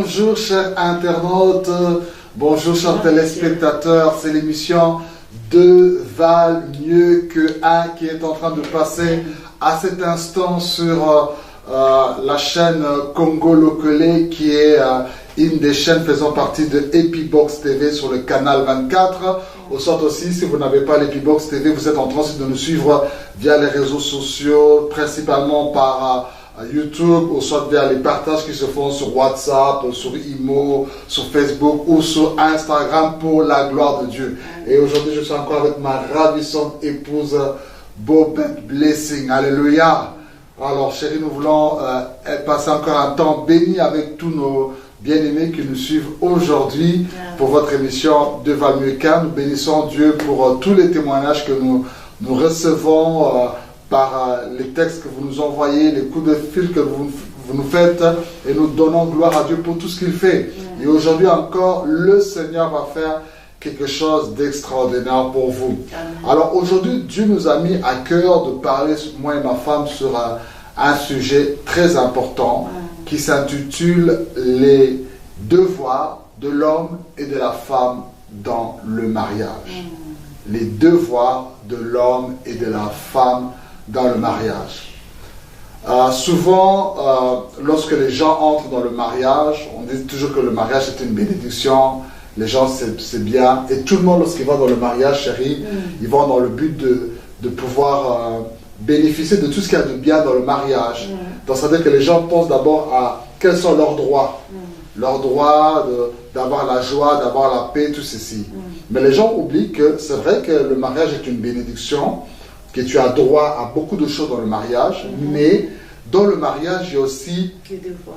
Bonjour chers internautes, bonjour chers téléspectateurs, c'est l'émission Deux valent mieux que un qui est en train de passer à cet instant sur la chaîne Congo Locale qui est une des chaînes faisant partie de Epibox TV sur le canal 24. Au sort aussi, si vous n'avez pas l'Epibox TV, vous êtes en train de nous suivre via les réseaux sociaux, principalement par YouTube, ou soit via les partages qui se font sur WhatsApp, sur Imo, sur Facebook ou sur Instagram pour la gloire de Dieu. Et aujourd'hui, je suis encore avec ma ravissante épouse, Bobette Blessing. Alléluia. Alors, chérie, nous voulons passer encore un temps béni avec tous nos bien-aimés qui nous suivent aujourd'hui pour votre émission de Valmuka. Nous bénissons Dieu pour tous les témoignages que nous recevons par les textes que vous nous envoyez, les coups de fil que vous nous faites, et nous donnons gloire à Dieu pour tout ce qu'il fait. Et aujourd'hui encore, le Seigneur va faire quelque chose d'extraordinaire pour vous. Alors aujourd'hui, Dieu nous a mis à cœur de parler, moi et ma femme, sur un sujet très important qui s'intitule les devoirs de l'homme et de la femme dans le mariage. Les devoirs de l'homme et de la femme dans le mariage. Souvent, lorsque les gens entrent dans le mariage, on dit toujours que le mariage est une bénédiction, les gens c'est bien, et tout le monde lorsqu'ils vont dans le mariage, chérie, ils vont dans le but de pouvoir bénéficier de tout ce qu'il y a de bien dans le mariage. Donc ça veut dire que les gens pensent d'abord à quels sont leurs droits. Leurs droits d'avoir la joie, d'avoir la paix, tout ceci. Mais les gens oublient que c'est vrai que le mariage est une bénédiction, que tu as droit à beaucoup de choses dans le mariage, mais dans le mariage, il y a aussi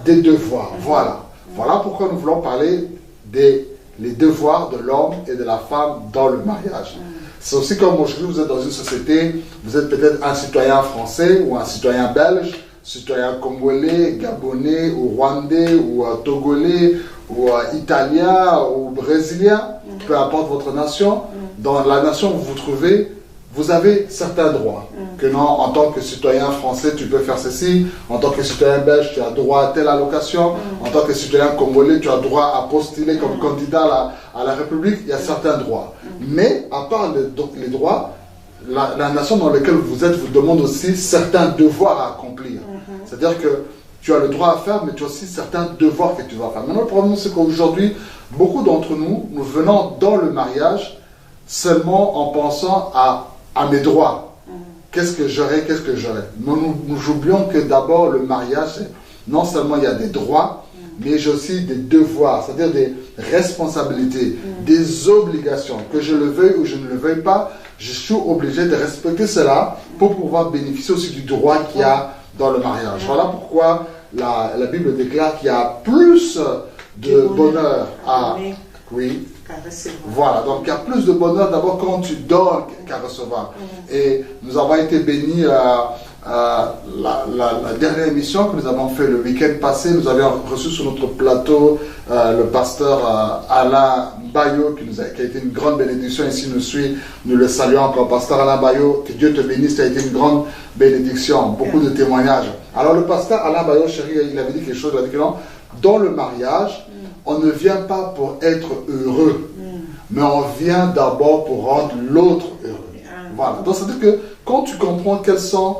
des devoirs. Voilà. Voilà pourquoi nous voulons parler des devoirs de l'homme et de la femme dans le mariage. C'est aussi comme aujourd'hui, vous êtes dans une société, vous êtes peut-être un citoyen français ou un citoyen belge, citoyen congolais, gabonais ou rwandais ou togolais ou italien ou brésilien, peu importe votre nation, dans la nation où vous vous trouvez, vous avez certains droits. Que non, en tant que citoyen français, tu peux faire ceci. En tant que citoyen belge, tu as droit à telle allocation. En tant que citoyen congolais, tu as droit à postuler comme candidat à la République. Il y a certains droits. Mais, à part les droits, la nation dans laquelle vous êtes vous demande aussi certains devoirs à accomplir. C'est-à-dire que tu as le droit à faire, mais tu as aussi certains devoirs que tu dois faire. Maintenant, le problème, c'est qu'aujourd'hui, beaucoup d'entre nous, nous venons dans le mariage seulement en pensant à mes droits. Qu'est-ce que j'aurai, qu'est-ce que j'aurai. Nous oublions que d'abord le mariage, non seulement il y a des droits, mais j'ai aussi des devoirs, c'est-à-dire des responsabilités, des obligations. Que je le veuille ou je ne le veuille pas, je suis obligé de respecter cela pour pouvoir bénéficier aussi du droit qu'il y a dans le mariage. Voilà pourquoi la Bible déclare qu'il y a plus de bonheur à... Oui. Voilà, donc il y a plus de bonheur d'abord quand tu donnes qu'à recevoir. Et nous avons été bénis la dernière émission que nous avons fait le week-end passé. Nous avions reçu sur notre plateau le pasteur Alain Bayo qui a été une grande bénédiction. Ici nous le saluons encore. Pasteur Alain Bayo, que Dieu te bénisse, ça a été une grande bénédiction. Beaucoup de témoignages. Alors le pasteur Alain Bayo, chérie, il avait dit quelque chose, il a dit que non, dans le mariage, on ne vient pas pour être heureux, mais on vient d'abord pour rendre l'autre heureux. Voilà. Donc, c'est-à-dire que quand tu comprends quels sont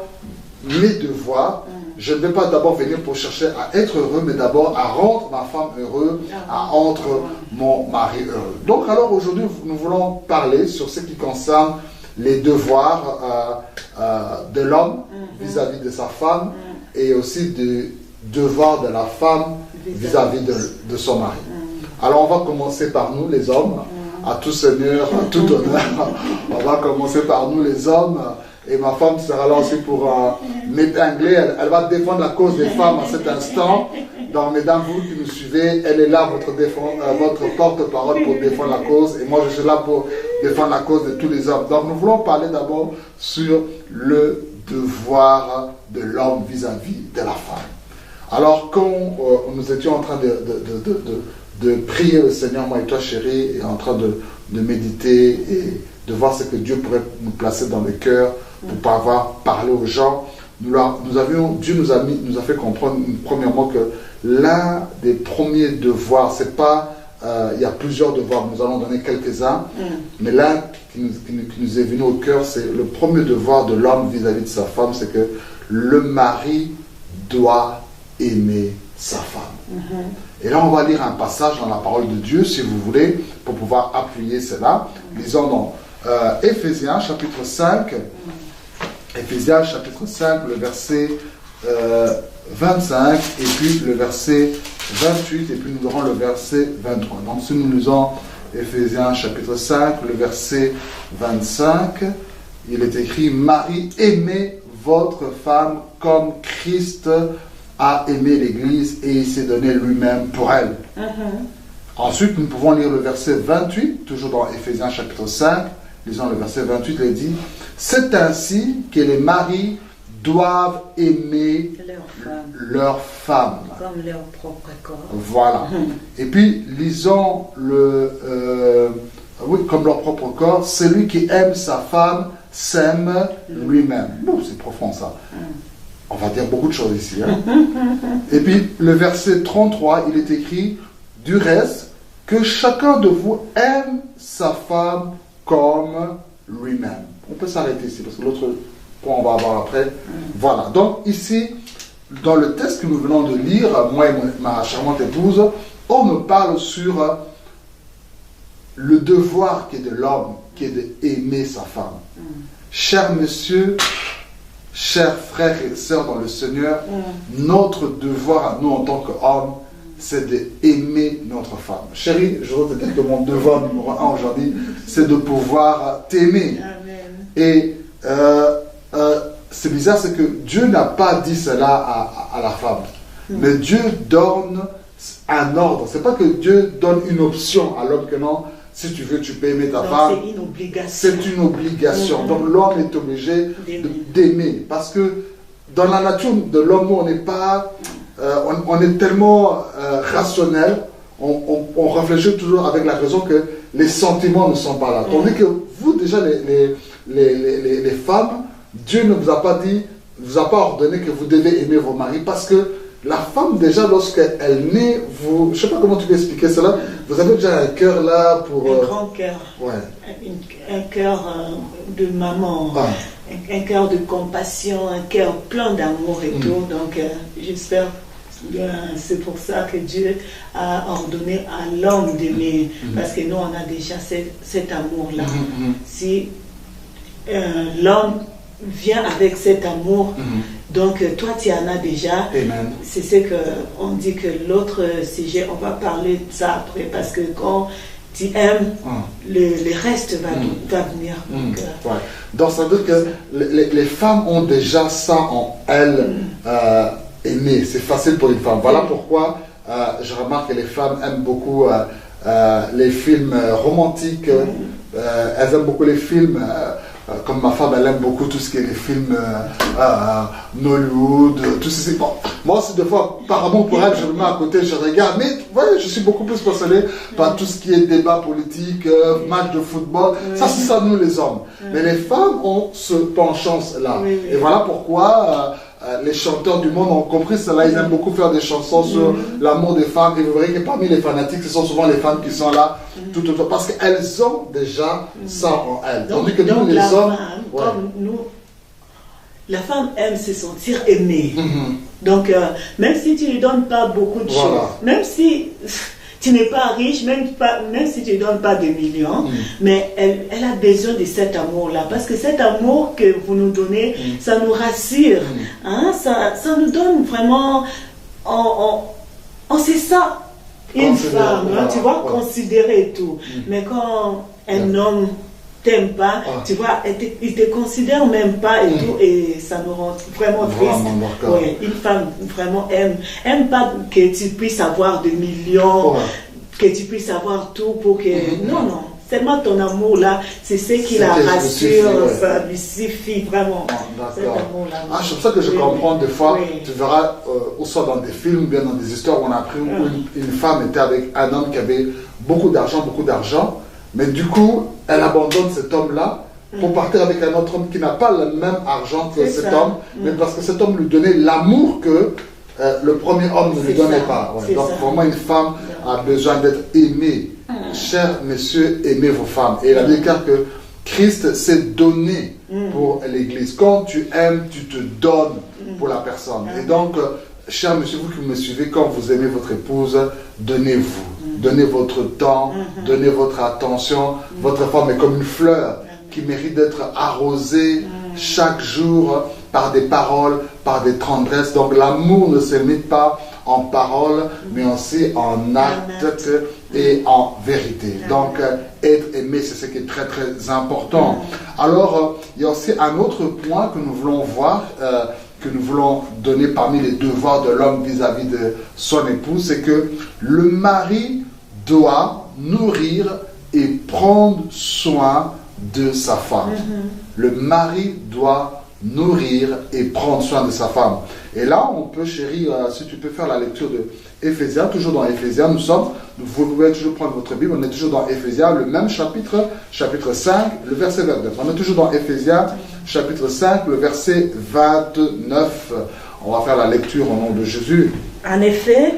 mes devoirs, je ne vais pas d'abord venir pour chercher à être heureux, mais d'abord à rendre ma femme heureuse, à rendre mon mari heureux. Donc, alors aujourd'hui, nous voulons parler sur ce qui concerne les devoirs de l'homme vis-à-vis de sa femme et aussi des devoirs de la femme vis-à-vis de son mari. Alors on va commencer par nous les hommes, à tout seigneur, à tout honneur. On va commencer par nous les hommes, et ma femme sera là aussi pour m'épingler. Elle va défendre la cause des femmes à cet instant. Donc mesdames, vous qui nous suivez, elle est là, votre porte-parole pour défendre la cause, et moi je suis là pour défendre la cause de tous les hommes. Donc nous voulons parler d'abord sur le devoir de l'homme vis-à-vis de la femme. Alors, quand nous étions en train de prier le Seigneur, moi et toi, chérie, et en train de méditer et de voir ce que Dieu pourrait nous placer dans le cœur pour pouvoir parler aux gens, Dieu nous a fait comprendre premièrement que l'un des premiers devoirs, c'est pas, il y a plusieurs devoirs, nous allons donner quelques-uns, mais l'un qui nous est venu au cœur, c'est le premier devoir de l'homme vis-à-vis de sa femme, c'est que le mari doit aimer sa femme. Et là, on va lire un passage dans la parole de Dieu, si vous voulez, pour pouvoir appuyer cela. Lisons dans Éphésiens chapitre 5, Éphésiens chapitre 5, le verset 25, et puis le verset 28, et puis nous aurons le verset 23. Donc si nous lisons Éphésiens chapitre 5, le verset 25, il est écrit « Marie, aimez votre femme comme Christ a aimé l'Église et il s'est donné lui-même pour elle. » Ensuite, nous pouvons lire le verset 28, toujours dans Éphésiens chapitre 5, lisons le verset 28, il dit « C'est ainsi que les maris doivent aimer leur femme. Comme leur propre corps. » Voilà. Et puis, lisons oui, comme leur propre corps, celui qui aime sa femme s'aime lui-même. Bon, c'est profond ça. On va dire beaucoup de choses ici. Hein? Et puis, le verset 33, il est écrit « Du reste, que chacun de vous aime sa femme comme lui-même. » On peut s'arrêter ici, parce que l'autre point, on va avoir après. Voilà. Donc, ici, dans le texte que nous venons de lire, moi et ma charmante épouse, on me parle sur le devoir qui est de l'homme, qui est d'aimer sa femme. Cher monsieur, chers frères et sœurs dans le Seigneur, notre devoir à nous en tant qu'hommes, c'est d'aimer notre femme. Chérie, je veux te dire que mon devoir numéro 1 aujourd'hui, c'est de pouvoir t'aimer. Et c'est bizarre, c'est que Dieu n'a pas dit cela à la femme. Mais Dieu donne un ordre. C'est pas que Dieu donne une option à l'homme que non, si tu veux, tu peux aimer ta femme. C'est une obligation. C'est une obligation. Donc l'homme est obligé d'aimer. Parce que dans la nature de l'homme, on n'est pas... on est tellement rationnel, on réfléchit toujours avec la raison que les sentiments ne sont pas là. Tandis que vous, déjà, les femmes, Dieu ne vous a pas dit, ne vous a pas ordonné que vous devez aimer vos maris, parce que la femme, déjà, lorsqu'elle naît, vous, je ne sais pas comment tu peux expliquer cela, vous avez déjà un cœur là pour... Un grand cœur. Ouais. Un cœur de maman. Un cœur de compassion, un cœur plein d'amour et tout. Donc, j'espère, c'est pour ça que Dieu a ordonné à l'homme d'aimer. Parce que nous, on a déjà cet amour-là. Si l'homme vient avec cet amour, donc toi, tu en as déjà. C'est ce qu'on dit que l'autre sujet, on va parler de ça après. Parce que quand tu aimes, le reste va venir. Donc ça veut dire que les femmes ont déjà ça en elles, aimer. C'est facile pour une femme. Voilà pourquoi je remarque que les femmes aiment beaucoup les films romantiques. Elles aiment beaucoup les films... comme ma femme, elle aime beaucoup tout ce qui est les films Nollywood, tout ceci. Bon, moi aussi, des fois, par amour pour elle, je me mets à côté, je regarde. Mais ouais, je suis beaucoup plus passionné par tout ce qui est débat politique, match de football. Ça, c'est ça, nous les hommes. Mais les femmes ont ce penchant-là. Et voilà pourquoi les chanteurs du monde ont compris cela. Ils aiment beaucoup faire des chansons sur l'amour des femmes. Et vous verrez que parmi les fanatiques, ce sont souvent les femmes qui sont là tout autour. Parce qu'elles ont déjà ça en elles. Tandis que nous, les hommes... Comme nous, la femme aime se sentir aimée. Donc, même si tu ne lui donnes pas beaucoup de choses, même si tu n'es pas riche, même si tu ne lui donnes pas de millions, mais elle a besoin de cet amour-là. Parce que cet amour que vous nous donnez, ça nous rassure. Hein? Ça nous donne vraiment... On sait ça. Une femme, hein, tu vois, considérer et tout. Mais quand un homme t'aime pas, tu vois, il te considère même pas et tout, et ça nous rend vraiment triste. Une femme vraiment aime pas que tu puisses avoir des millions, que tu puisses avoir tout pour que... Non. Seulement ton amour là, c'est ce qui la rassure, ça lui suffit vraiment. C'est pour ça que je comprends des fois, tu verras, ou soit dans des films, bien dans des histoires où on a appris où une femme était avec un homme qui avait beaucoup d'argent, mais du coup, elle abandonne cet homme-là pour partir avec un autre homme qui n'a pas le même argent que cet homme, mais parce que cet homme lui donnait l'amour que le premier homme ne lui donnait pas. Ouais. Donc vraiment une femme a besoin d'être aimée. Chers messieurs, aimez vos femmes. Et la Bible déclare que Christ s'est donné pour l'Église. Quand tu aimes, tu te donnes pour la personne. Et donc, chers messieurs, vous qui me suivez, quand vous aimez votre épouse, donnez-vous. Donnez votre temps, donnez votre attention. Votre femme est comme une fleur qui mérite d'être arrosée chaque jour par des paroles, par des tendresses. Donc l'amour ne se limite pas en paroles, mais aussi en actes et en vérité. Donc être aimé, c'est ce qui est très très important. Alors il y a aussi un autre point que nous voulons voir, que nous voulons donner parmi les devoirs de l'homme vis-à-vis de son épouse, c'est que le mari doit nourrir et prendre soin de sa femme. Le mari doit nourrir et prendre soin de sa femme. Et là, on peut, chérie, si tu peux faire la lecture de Éphésiens, toujours dans Éphésiens, vous pouvez toujours prendre votre Bible, on est toujours dans Éphésiens, le même chapitre, chapitre 5, le verset 29. On est toujours dans Éphésiens, chapitre 5, le verset 29. On va faire la lecture au nom de Jésus. En effet,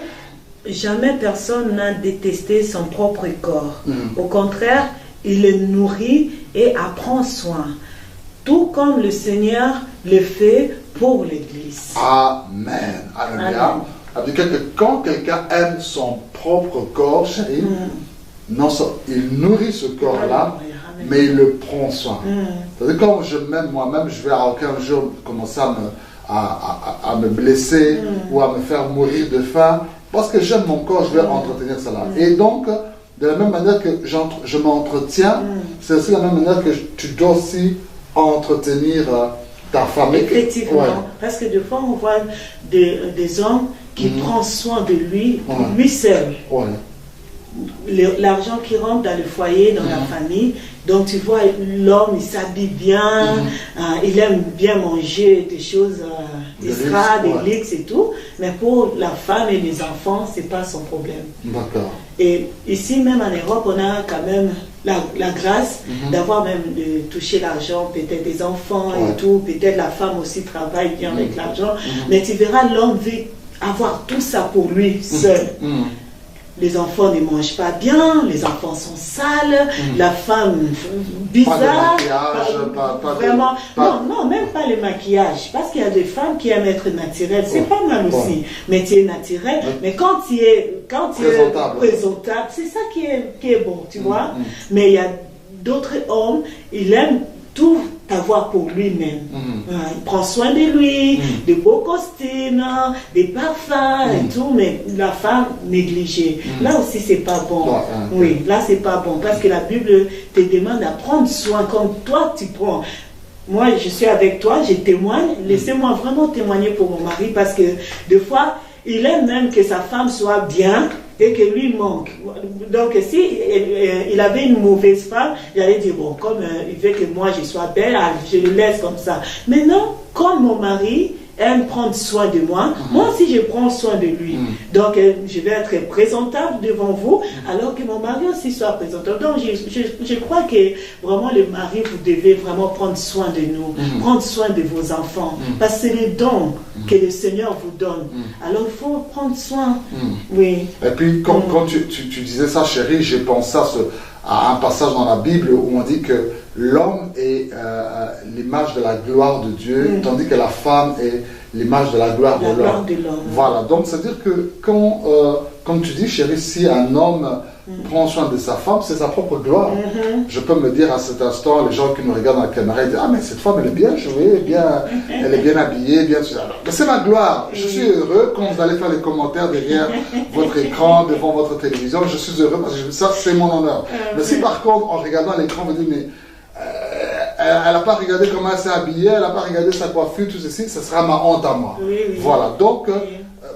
jamais personne n'a détesté son propre corps. Au contraire, il le nourrit et apprend soin, tout comme le Seigneur le fait pour l'Église. Amen. Alléluia. C'est-à-dire que quand quelqu'un aime son propre corps, chérie, non, il nourrit ce corps-là, mais il le prend soin. C'est-à-dire que quand je m'aime moi-même, je vais à aucun jour commencer à me blesser ou à me faire mourir de faim. Parce que j'aime mon corps, je vais entretenir cela. Et donc, de la même manière que je m'entretiens, c'est aussi de la même manière que tu dois aussi entretenir ta femme. Effectivement, parce que des fois on voit des hommes qui prennent soin de lui, lui seul. L'argent qui rentre dans le foyer, dans la famille, donc tu vois l'homme, il s'habille bien, il aime bien manger des choses extra, des luxe et tout, mais pour la femme et les enfants, c'est pas son problème. D'accord. Et ici même en Europe, on a quand même la grâce d'avoir même de toucher l'argent, peut-être des enfants et tout, peut-être la femme aussi travaille bien avec l'argent, mais tu verras l'homme veut avoir tout ça pour lui seul. Les enfants ne mangent pas bien, les enfants sont sales, la femme bizarre, vraiment, non, même pas le maquillage, parce qu'il y a des femmes qui aiment être naturelles, c'est pas mal aussi, mais tu es naturel, mais quand tu es présentable, c'est ça qui est bon, tu vois, mais il y a d'autres hommes, ils aiment tout avoir pour lui-même. Il prend soin de lui, de beaux costumes, des parfums et tout, mais la femme négligée. Là aussi, c'est pas bon. Oui, là, c'est pas bon, parce que la Bible te demande à prendre soin comme toi, tu prends. Moi, je suis avec toi, je témoigne. Laissez-moi vraiment témoigner pour mon mari, parce que des fois, il aime même que sa femme soit bien et que lui manque. Donc, si il avait une mauvaise femme, il allait dire, bon, comme il veut que moi je sois belle, je le laisse comme ça. Mais non, comme mon mari aime prendre soin de moi, moi aussi je prends soin de lui. Donc, je vais être présentable devant vous, alors que mon mari aussi soit présentable. Donc, je crois que vraiment le mari, vous devez vraiment prendre soin de nous, prendre soin de vos enfants, parce que c'est les dons que le Seigneur vous donne. Alors, il faut prendre soin. Oui. Et puis, quand tu disais ça, chérie, j'ai pensé à un passage dans la Bible où on dit que l'homme est l'image de la gloire de Dieu, tandis que la femme est l'image de la gloire de l'homme. Voilà, donc c'est-à-dire que quand, comme tu dis, chérie, si un homme prend soin de sa femme, c'est sa propre gloire. Je peux me dire à cet instant, les gens qui nous regardent dans la caméra, ils disent, ah mais cette femme elle est bien jouée, elle est bien habillée, bien sûr. Mais c'est ma gloire. Je suis heureux quand vous allez faire les commentaires derrière votre écran, devant votre télévision. Je suis heureux parce que ça c'est mon honneur. Mais si par contre en regardant l'écran, vous dites, mais elle n'a pas regardé comment elle s'est habillée, elle n'a pas regardé sa coiffure, tout ceci, ce sera ma honte à moi. Voilà, donc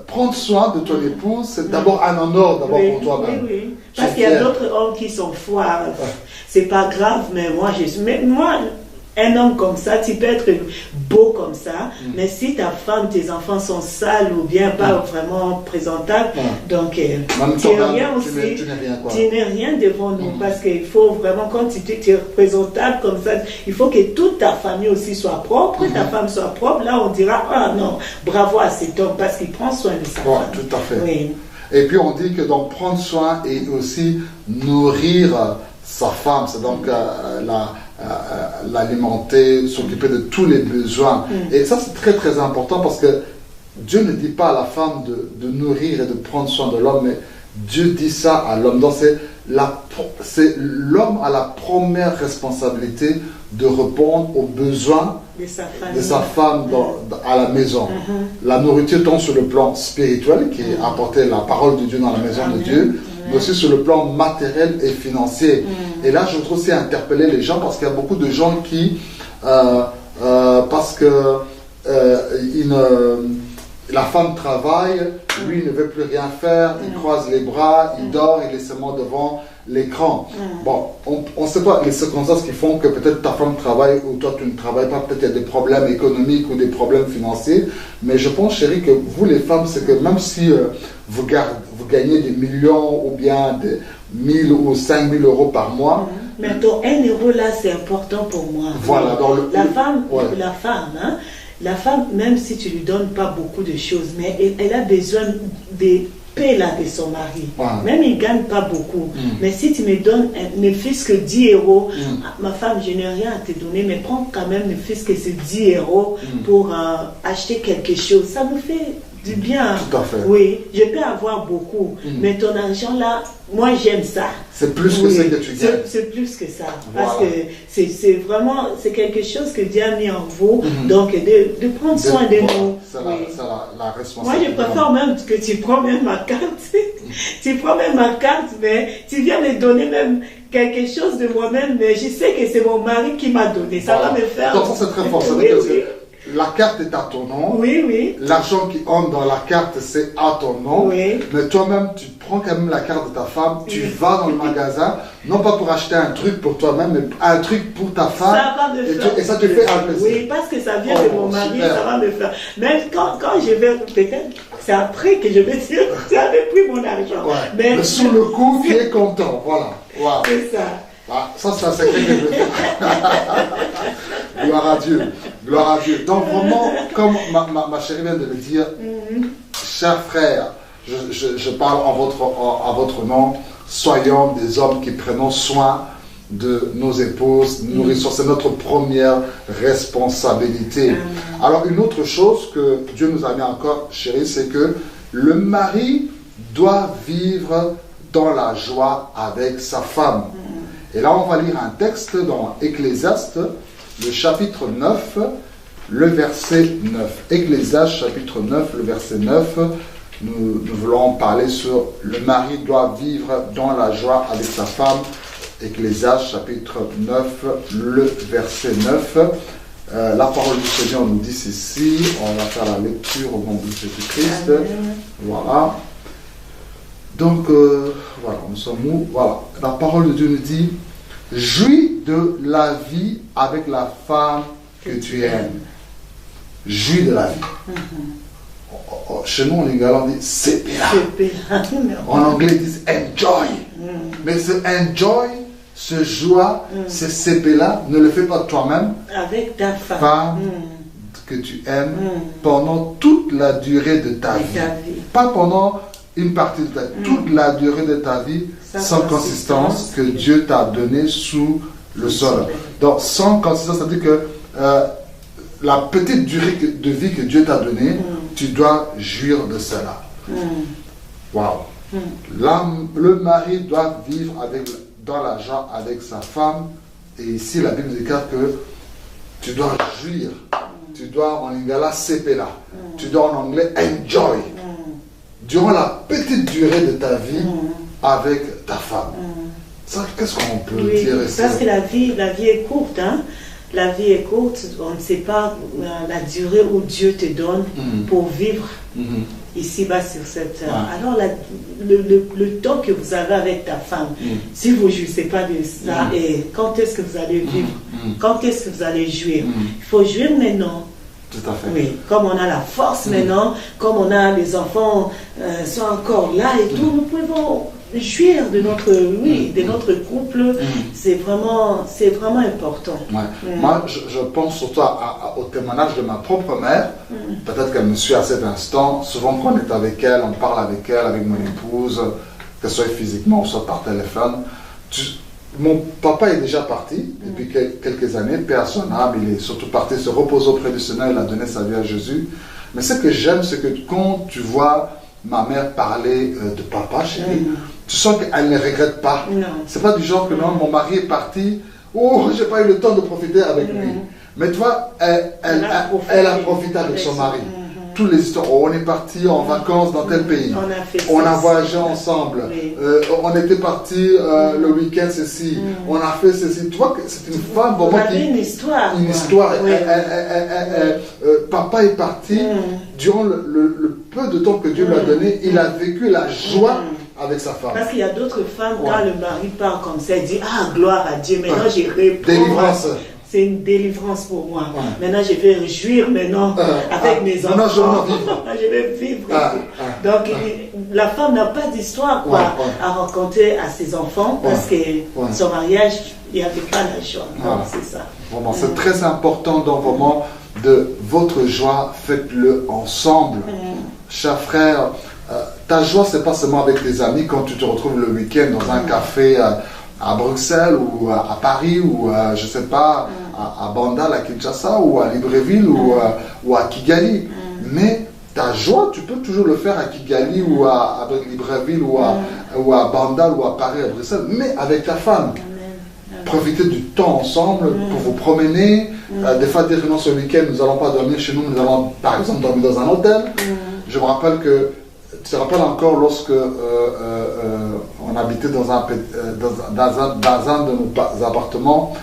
prendre soin de ton épouse, c'est d'abord un honneur d'abord pour toi-même. Parce qu'il y a d'autres hommes qui sont foires. C'est pas grave, mais moi, un homme comme ça, tu peux être beau comme ça, mais si ta femme, tes enfants sont sales ou bien pas vraiment présentables, donc tu n'es rien aussi, tu n'es rien devant nous, parce qu'il faut vraiment, quand tu es présentable comme ça, il faut que toute ta famille aussi soit propre, ta femme soit propre, là on dira, ah non, bravo à cet homme, parce qu'il prend soin de sa femme. Tout à fait. Oui. Et puis on dit que donc prendre soin et aussi nourrir sa femme, c'est donc l'alimenter, s'occuper de tous les besoins. Et ça c'est très très important parce que Dieu ne dit pas à la femme de nourrir et de prendre soin de l'homme, mais Dieu dit ça à l'homme. Donc c'est l'homme a la première responsabilité de répondre aux besoins de sa femme à la maison. La nourriture tombe sur le plan spirituel, qui est apporter la parole de Dieu dans la maison de Dieu, mais aussi sur le plan matériel et financier. Et là, je voudrais aussi interpeller les gens, parce qu'il y a beaucoup de gens qui, parce que la femme travaille, lui il ne veut plus rien faire, il croise les bras, il dort, il est seulement devant l'écran. Bon, on ne sait pas les circonstances qui font que peut-être ta femme travaille ou toi tu ne travailles pas, peut-être il y a des problèmes économiques ou des problèmes financiers, mais je pense, chérie, que vous les femmes, c'est que même si vous gagnez des millions ou bien des 1000 ou 5000 euros par mois, mais ton 1 euro là c'est important pour moi. Voilà, dans la femme, hein, la femme, même si tu lui donnes pas beaucoup de choses, mais elle a besoin des paix là de son mari. Même il ne gagne pas beaucoup. Mais si tu me donnes ne fût-ce que 10 euros, ma femme, je n'ai rien à te donner, mais prends quand même ne fût-ce que ces 10 euros pour acheter quelque chose. Ça me fait du bien. Tout à fait. Oui, je peux avoir beaucoup, mais ton argent là, moi j'aime ça. C'est plus que ce que tu gagnes. C'est plus que ça. Parce que c'est vraiment, c'est quelque chose que Dieu a mis en vous. Donc de prendre soin de nous. C'est la responsabilité. Moi je préfère même que tu prends même ma carte. Tu prends même ma carte, mais tu viens me donner même quelque chose de moi-même, mais je sais que c'est mon mari qui m'a donné. Ça va me faire. Donc ça c'est très fort. La carte est à ton nom. Oui, oui. L'argent qui entre dans la carte, c'est à ton nom. Oui. Mais toi-même, tu prends quand même la carte de ta femme, tu vas dans le magasin, non pas pour acheter un truc pour toi-même, mais un truc pour ta femme. Ça va me faire. Et ça te fait un plaisir. Oui, parce que ça vient de mon mari, super. Ça va me faire. Même quand je vais, peut-être, c'est après que je vais dire, tu avais pris mon argent. Ouais. Mais sous le coup, tu es content. Voilà. Wow. C'est ça. Ah, ça, c'est un secret que je veux dire. Gloire à Dieu. Gloire à Dieu. Donc, vraiment, comme ma chérie vient de le dire, chers frères, je parle à votre nom, soyons des hommes qui prenons soin de nos épouses, nourrissons. C'est notre première responsabilité. Alors, une autre chose que Dieu nous a mis encore, chérie, c'est que le mari doit vivre dans la joie avec sa femme. Et là, on va lire un texte dans Ecclésiaste, le chapitre 9, le verset 9. Ecclésiaste, chapitre 9, le verset 9. Nous voulons parler sur le mari doit vivre dans la joie avec sa femme. Ecclésiaste, chapitre 9, le verset 9. La parole du Seigneur nous dit ceci. On va faire la lecture au nom de Jésus-Christ. Voilà. Donc, voilà, nous sommes où? Voilà, la parole de Dieu nous dit, jouis de la vie avec la femme que tu aimes. Jouis de la vie. Chez nous, en lingala, on dit sepela. En anglais, ils disent enjoy. Mais ce enjoy, ce joie, ce sepela, ne le fais pas toi-même. Avec ta femme que tu aimes pendant toute la durée de ta vie. Pas pendant une partie de ta vie, toute la durée de ta vie, sans consistance que Dieu t'a donné sous le sol. Donc, sans consistance, ça veut dire que la petite durée de vie que Dieu t'a donnée, tu dois jouir de cela. Waouh! Le mari doit vivre dans la joie avec sa femme. Et ici, la Bible déclare que tu dois jouir. Tu dois, en lingala, sepela. Tu dois, en anglais, enjoy. Durant la petite durée de ta vie avec ta femme. Ça, qu'est-ce qu'on peut dire ici? Parce que la vie est courte. Hein? La vie est courte. On ne sait pas la durée où Dieu te donne pour vivre ici-bas sur cette terre. Alors, le temps que vous avez avec ta femme, si vous ne jouissez pas de ça, et quand est-ce que vous allez vivre? Quand est-ce que vous allez jouir? Il faut jouir maintenant. Tout à fait. Oui, comme on a la force maintenant, comme on a les enfants sont encore là et tout, nous pouvons jouir de notre couple. C'est vraiment important. Ouais. Moi, je pense surtout au témoignage de ma propre mère. Peut-être qu'elle me suit à cet instant. Souvent, quand on est avec elle, on parle avec elle, avec mon épouse, que ce soit physiquement ou soit par téléphone. Mon papa est déjà parti depuis quelques années, paix à son âme, il est surtout parti se reposer auprès du Seigneur, il a donné sa vie à Jésus. Mais ce que j'aime, c'est que quand tu vois ma mère parler de papa, chérie, tu sens qu'elle ne regrette pas. C'est pas du genre que non, mon mari est parti, oh, j'ai pas eu le temps de profiter avec lui. Mais tu vois, elle a profité avec son mari. Toutes les histoires, on est parti en vacances dans tel pays, on a voyagé ensemble, on était parti le week-end ceci, on a fait ceci. Tu vois que c'est une femme vraiment qui... une histoire. Une histoire. Papa est parti, durant le peu de temps que Dieu lui a donné, il a vécu la joie avec sa femme. Parce qu'il y a d'autres femmes, quand le mari part comme ça, elle dit, ah, gloire à Dieu, maintenant j'ai répondu. Délivrance. C'est une délivrance pour moi. Maintenant, je vais jouir avec mes enfants. Maintenant, je vais vivre. Je vais vivre. Donc, la femme n'a pas d'histoire à raconter à ses enfants parce que son mariage, il n'y avait pas la joie. Donc, c'est ça. Vraiment, c'est très important dans vraiment de votre joie, faites-le ensemble. Chers frères, ta joie, c'est pas seulement avec tes amis quand tu te retrouves le week-end dans un café à Bruxelles ou à Paris ou je sais pas, à Bandal, à Kinshasa ou à Libreville ou à Kigali. Mais ta joie, tu peux toujours le faire à Kigali ou à Libreville ou à Bandal ou à Paris, à Bruxelles, mais avec ta femme. Profitez du temps ensemble pour vous promener. Des fois, dire que non, ce week-end, nous n'allons pas dormir chez nous, nous allons par exemple dormir dans un hôtel. Je me rappelle que tu te rappelles encore lorsque on habitait dans un de nos appartements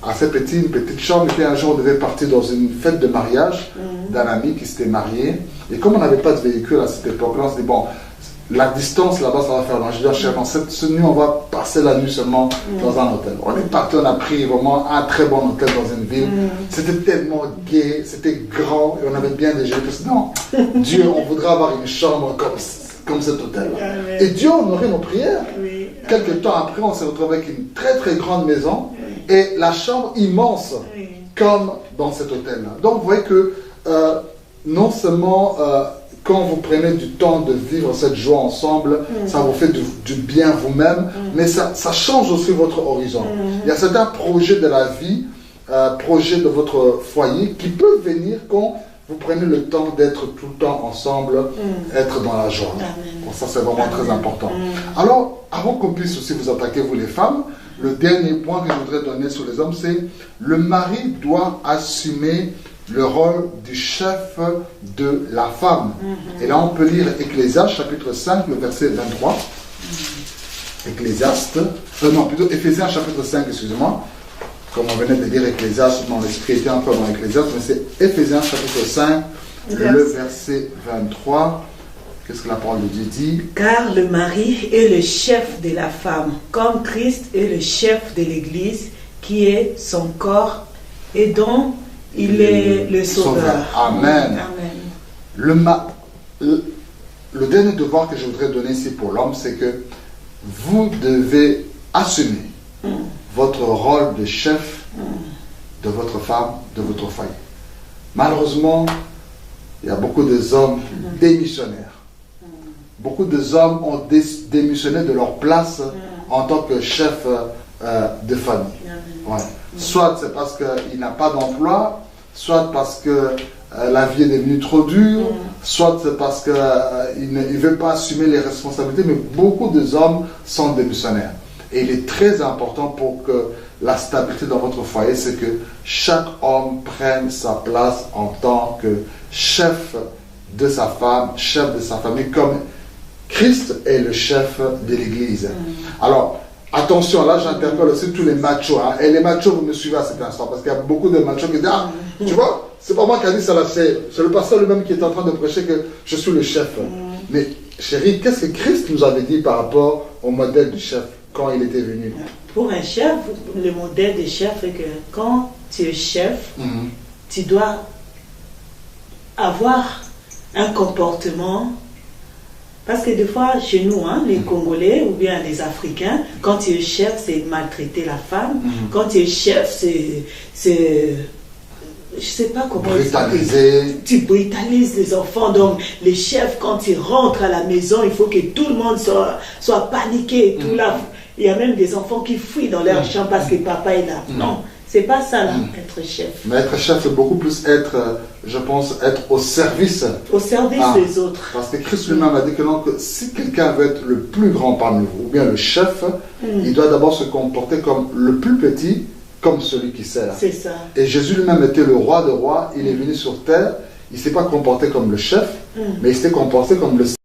assez petit, une petite chambre, et puis un jour on devait partir dans une fête de mariage d'un ami qui s'était marié, et comme on n'avait pas de véhicule à cette époque-là, on s'est dit bon, la distance là-bas ça va faire loin. Je dis cher, cette nuit on va passer la nuit seulement dans un hôtel. On est parti, on a pris vraiment un très bon hôtel dans une ville. C'était tellement gai, c'était grand et on avait bien déjeuné. Non, Dieu, on voudrait avoir une chambre comme cet hôtel-là. Et Dieu honorait nos prières. Quelques temps après, on s'est retrouvé avec une très très grande maison et la chambre immense comme dans cet hôtel-là. Donc vous voyez que non seulement quand vous prenez du temps de vivre cette joie ensemble, ça vous fait du bien vous-même, mais ça change aussi votre horizon. Il y a certains projets de la vie, projets de votre foyer qui peuvent venir quand vous prenez le temps d'être tout le temps ensemble, être dans la joie. Bon, ça c'est vraiment très important. Alors, avant qu'on puisse aussi vous attaquer, vous les femmes, le dernier point que je voudrais donner sur les hommes, c'est le mari doit assumer le rôle du chef de la femme. Et là, on peut lire Ecclésiaste, chapitre 5, le verset 23. Éphésiens, chapitre 5, excusez-moi. Comme on venait de lire Ecclésiaste, mon esprit était encore dans Ecclésiaste, mais c'est Éphésiens, chapitre 5, le verset 23. Qu'est-ce que la parole de Dieu dit? Car le mari est le chef de la femme, comme Christ est le chef de l'Église, qui est son corps et dont il est le sauveur. Amen. Le dernier devoir que je voudrais donner ici pour l'homme, c'est que vous devez assumer votre rôle de chef de votre femme, de votre foyer. Malheureusement, il y a beaucoup d'hommes démissionnaires. Beaucoup d'hommes ont démissionné de leur place en tant que chef de famille. Soit c'est parce qu'il n'a pas d'emploi, soit parce que la vie est devenue trop dure, soit c'est parce qu'il ne veut pas assumer les responsabilités, mais beaucoup d'hommes sont démissionnaires. Et il est très important pour que la stabilité dans votre foyer, c'est que chaque homme prenne sa place en tant que chef de sa femme, chef de sa famille, comme Christ est le chef de l'Église. Alors, attention, là j'interpelle aussi tous les machos. Et les machos, vous me suivez à cet instant, parce qu'il y a beaucoup de machos qui disent, ah, tu vois, c'est pas moi qui a dit ça là, c'est le pasteur lui-même qui est en train de prêcher que je suis le chef. Mais chérie, qu'est-ce que Christ nous avait dit par rapport au modèle du chef? quand il était venu. Pour un chef, le modèle des chefs est que quand tu es chef, tu dois avoir un comportement. Parce que des fois, chez nous, hein, les Congolais ou bien les Africains, quand tu es chef, c'est maltraiter la femme. Quand tu es chef, c'est je sais pas comment brutaliser. Tu brutalises les enfants. Donc, les chefs, quand ils rentrent à la maison, il faut que tout le monde soit paniqué. Tout là. Il y a même des enfants qui fuient dans leur chambre parce que papa est là. Non, c'est pas ça, là, être chef. Mais être chef, c'est beaucoup plus être, je pense, être au service. Au service des autres. Parce que Christ lui-même a dit que, non, que si quelqu'un veut être le plus grand parmi vous, ou bien le chef, il doit d'abord se comporter comme le plus petit, comme celui qui sert. C'est ça. Et Jésus lui-même était le roi de rois, il est venu sur terre, il ne s'est pas comporté comme le chef, mais il s'est comporté comme le